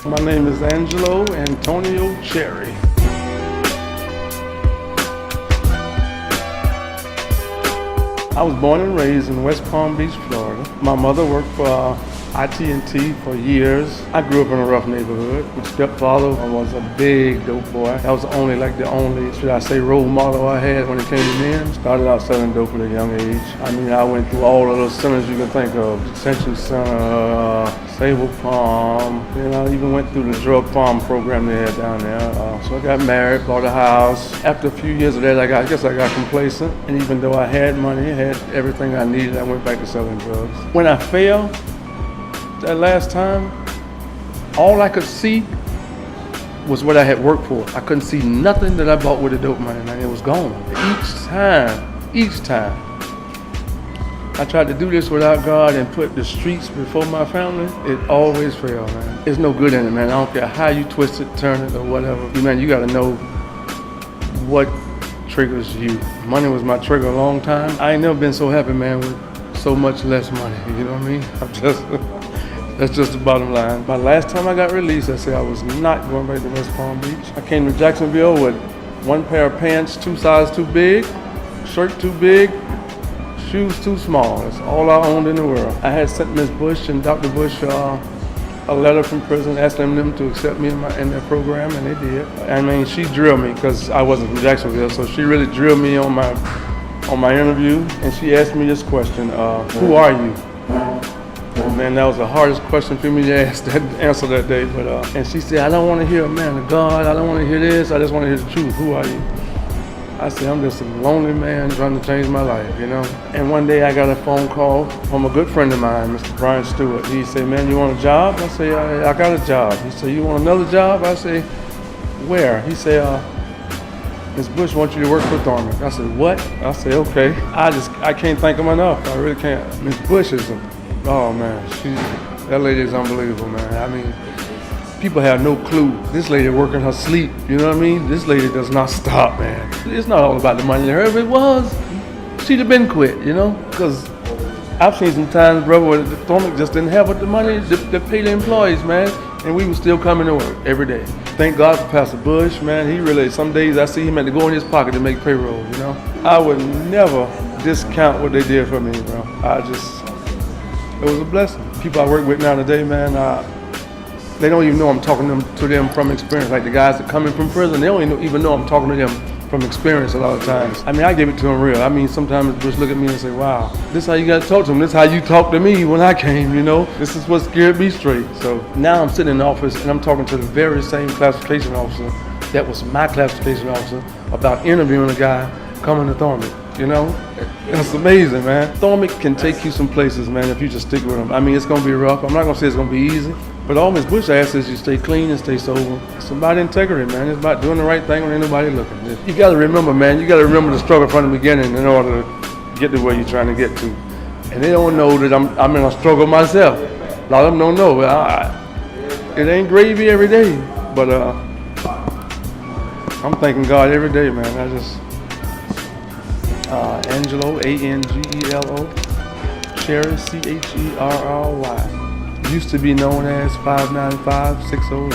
My name is Angelo Antonio Cherry. I was born and raised in West Palm Beach, Florida. My mother worked for IT&T for years. I grew up in a rough neighborhood. My stepfather was a big dope boy. That was the only, should I say, role model I had when it came to men. Started out selling dope at a young age. I mean, I went through all of those centers you can think of. Detention Center, Sable Farm. I even went through the drug farm program they had down there. So I got married, bought a house. After a few years of that, I guess I got complacent. And even though I had money, I had everything I needed, I went back to selling drugs. When I failed, that last time, all I could see was what I had worked for. I couldn't see nothing that I bought with the dope money, man. It was gone. Each time. I tried to do this without God and put the streets before my family. It always failed, man. There's no good in it, man. I don't care how you twist it, turn it, or whatever. Man, you gotta know what triggers you. Money was my trigger a long time. I ain't never been so happy, man, with so much less money. You know what I mean? That's just the bottom line. My last time I got released, I said I was not going back to West Palm Beach. I came to Jacksonville with one pair of pants, 2 sizes too big, shirt too big, shoes too small. That's all I owned in the world. I had sent Ms. Bush and Dr. Bush a letter from prison asking them to accept me in their program, and they did. I mean, she drilled me because I wasn't from Jacksonville, so she really drilled me on my interview, and she asked me this question, who are you? Man, that was the hardest question for me to answer that day. But and she said, I don't want to hear a man of God. I don't want to hear this. I just want to hear the truth. Who are you? I said, I'm just a lonely man trying to change my life, And one day I got a phone call from a good friend of mine, Mr. Brian Stewart. He said, man, you want a job? I said, I got a job. He said, you want another job? I said, where? He said, Ms. Bush wants you to work for THORM. I said, what? I said, okay. I can't thank him enough. I really can't. Ms. Bush is oh man, that lady is unbelievable, man. I mean, people have no clue. This lady working her sleep, you know what I mean? This lady does not stop, man. It's not all about the money there. If it was, she'd have been quit, Because I've seen some times, brother, where the THORM just didn't have the money to pay the employees, man. And we were still coming to work every day. Thank God for Pastor Bush, man. He really, some days I see him had to go in his pocket to make payroll, I would never discount what they did for me, bro. It was a blessing. People I work with now today, man, they don't even know I'm talking to them from experience. Like the guys that come in from prison, they don't even know I'm talking to them from experience a lot of times. I mean, I give it to them real. I mean, sometimes just look at me and say, wow, this is how you got to talk to them. This is how you talked to me when I came, This is what scared me straight. So now I'm sitting in the office and I'm talking to the very same classification officer that was my classification officer about interviewing a guy coming to THORM. It's amazing, man. THORM can take you some places, man, if you just stick with them. I mean, it's going to be rough. I'm not going to say it's going to be easy. But all Ms. Bush asks is you stay clean and stay sober. It's about integrity, man. It's about doing the right thing when ain't nobody looking. You got to remember, man, you got to remember the struggle from the beginning in order to get to where you're trying to get to. And they don't know that I'm in a struggle myself. A lot of them don't know. It ain't gravy every day. But I'm thanking God every day, man. Angelo, Angelo, Cherry, Cherry. Used to be known as 595-601.